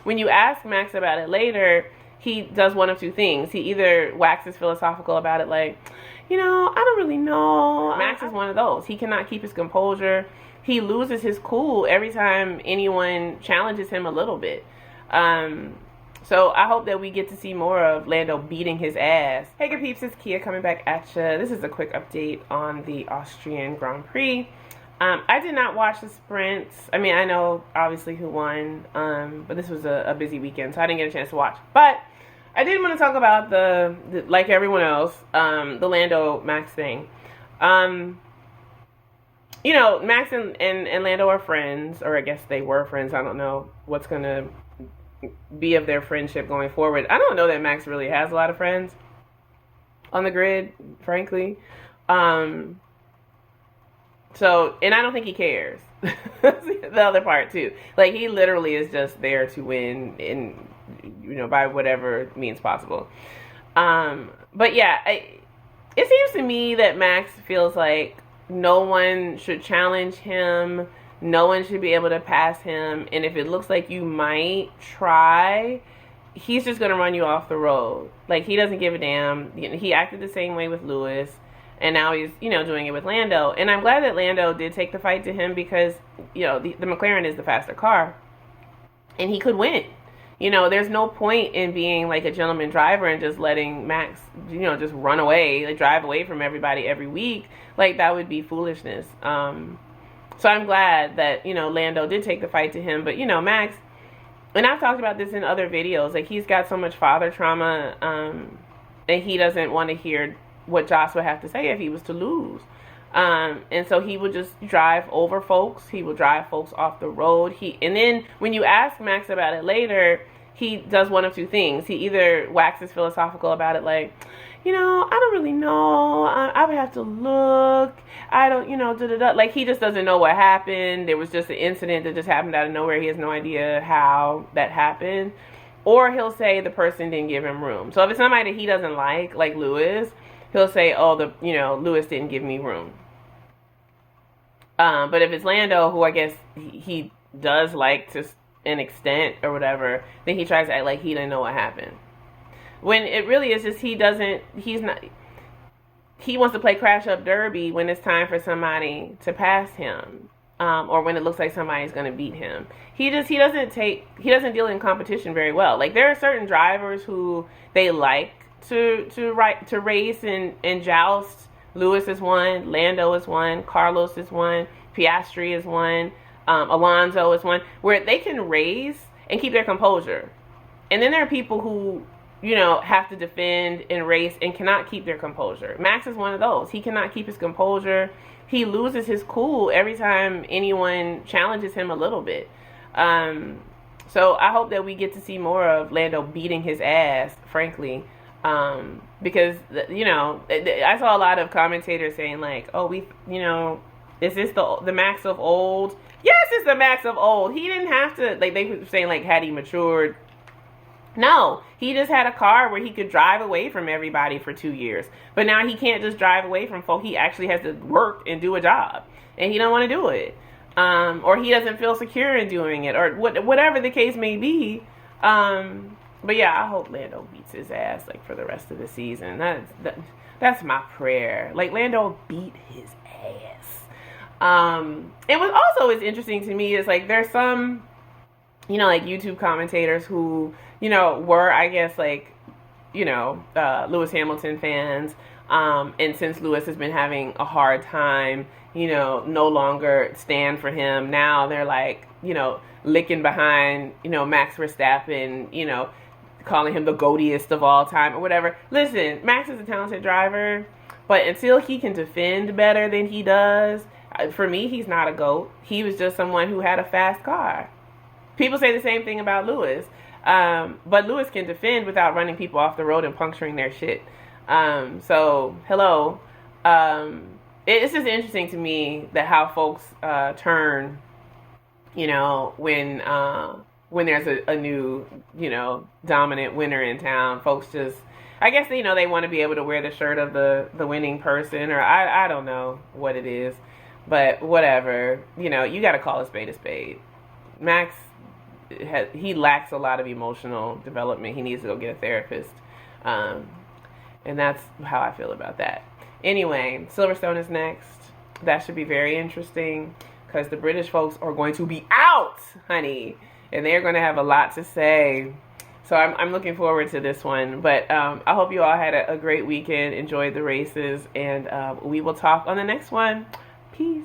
when you ask Max about it later, he does one of two things. He either waxes philosophical about it, like, I don't really know. Max is one of those. He cannot keep his composure. He loses his cool every time anyone challenges him a little bit. So I hope that we get to see more of Lando beating his ass. Hey good peeps, it's Kia coming back at ya. This is a quick update on the Austrian Grand Prix. I did not watch the sprints. I mean, I know obviously who won, but this was a busy weekend, so I didn't get a chance to watch. But I did want to talk about the like everyone else, the Lando Max thing. Max and Lando are friends, or I guess they were friends. I don't know what's going to be of their friendship going forward. I don't know that Max really has a lot of friends on the grid, frankly. So, and I don't think he cares. That's the other part too. Like, he literally is just there to win in, by whatever means possible. But yeah, it seems to me that Max feels like no one should challenge him. No one should be able to pass him. And if it looks like you might try, he's just going to run you off the road. Like, he doesn't give a damn. He acted the same way with Lewis. And now he's, doing it with Lando. And I'm glad that Lando did take the fight to him because, the McLaren is the faster car. And he could win. There's no point in being like a gentleman driver and just letting Max, just run away, like drive away from everybody every week. Like, that would be foolishness. So I'm glad that, Lando did take the fight to him. But, Max, and I've talked about this in other videos, like, he's got so much father trauma, and he doesn't want to hear what Joss would have to say if he was to lose. And so he would just drive over folks. He will drive folks off the road. And then when you ask Max about it later, he does one of two things. He either waxes philosophical about it, like, I don't really know. I would have to look. I don't, da-da-da. Like, he just doesn't know what happened. There was just an incident that just happened out of nowhere. He has no idea how that happened. Or he'll say the person didn't give him room. So if it's somebody that he doesn't like Lewis, he'll say, oh, Lewis didn't give me room. But if it's Lando, who I guess he does like to an extent or whatever, then he tries to act like he didn't know what happened. When it really is just he wants to play crash up derby when it's time for somebody to pass him, or when it looks like somebody's going to beat him. He doesn't deal in competition very well. Like, there are certain drivers who they like to race and joust. Lewis is one, Lando is one, Carlos is one, Piastri is one, Alonso is one, where they can race and keep their composure. And then there are people who have to defend and race and cannot keep their composure. Max is one of those. He cannot keep his composure. He loses his cool every time anyone challenges him a little bit. So I hope that we get to see more of Lando beating his ass, frankly. Because, I saw a lot of commentators saying, like, oh, is this the Max of old? Yes, it's the Max of old. He didn't have to, like, they were saying, like, had he matured? No, he just had a car where he could drive away from everybody for 2 years. But now he can't just drive away from folk. He actually has to work and do a job. And he don't want to do it. Or he doesn't feel secure in doing it. Or whatever the case may be. But yeah, I hope Lando beats his ass, like, for the rest of the season. That's my prayer. Like, Lando beat his ass. And what also is interesting to me is, like, there's some, like, YouTube commentators who, were, I guess, like, Lewis Hamilton fans. And since Lewis has been having a hard time, no longer stand for him, now they're, like, licking behind, Max Verstappen, calling him the goatiest of all time or whatever. Listen, Max is a talented driver, but until he can defend better than he does, for me, he's not a GOAT. He was just someone who had a fast car. People say the same thing about Lewis. But Lewis can defend without running people off the road and puncturing their shit. So, hello. It's just interesting to me that how folks turn, when there's a new, dominant winner in town. Folks just, I guess, they want to be able to wear the shirt of the winning person, or I don't know what it is. But whatever, you got to call a spade a spade. Max he lacks a lot of emotional development. He needs to go get a therapist. And that's how I feel about that. Anyway, Silverstone is next. That should be very interesting because the British folks are going to be out, honey, and they're going to have a lot to say. So I'm looking forward to this one. But I hope you all had a great weekend, enjoyed the races, and we will talk on the next one. Peace.